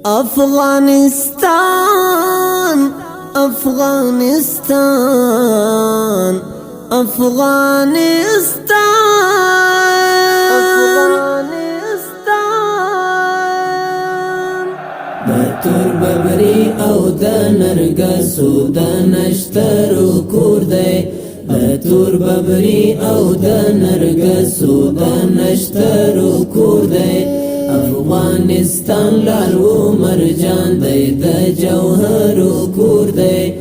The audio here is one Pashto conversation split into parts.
افغانستان افغانستان افغانستان د تور ببري او د نرګسو د نشترو کور دی د تور ببري او د نرګسو د نشترو کور دی افغانستان لالو مرجان دی د جوهرو کور دی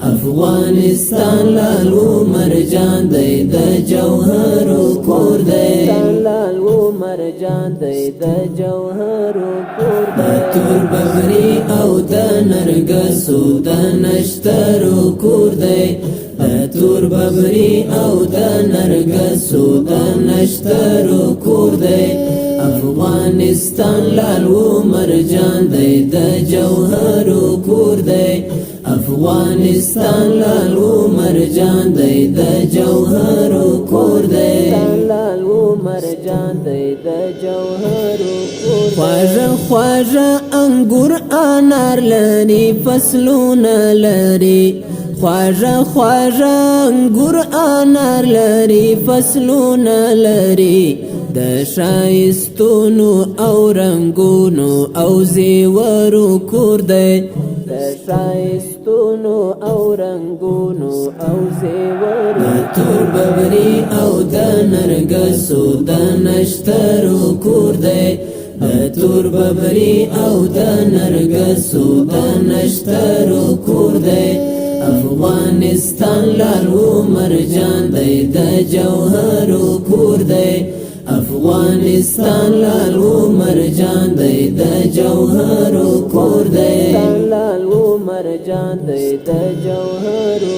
افغانستان لالو مرجان دی د جوهرو کور دی لالو مرجان دی د جوهرو کور دی د تور ببري او د نرګسو د نشترو کور دی د تور ببري او د نرګسو د نشترو کور دی افغانستان لالو مرجان دی د جوهرو کور دی افغانستان لالو مرجان دی د جوهرو کور دی لالو مرجان دی د جوهرو کور دی خواږه خواږه انګور انار لري فصلونه لري خواږه خواږه انګور انار لري فصلونه لري د ښایستونو او رنګونو او زیورو کور دی د ښایستونو او رنګونو او زیورو د تور ببري او د نرګسو د نشترو کور دی د تور ببري او د نرګسو د نشترو کور دی افغانستان لالو مرجان دی د جوهرو کور دی افغانستان لالو مرجان دی د جوهرو کور دی لالو مرجان دی د جوهرو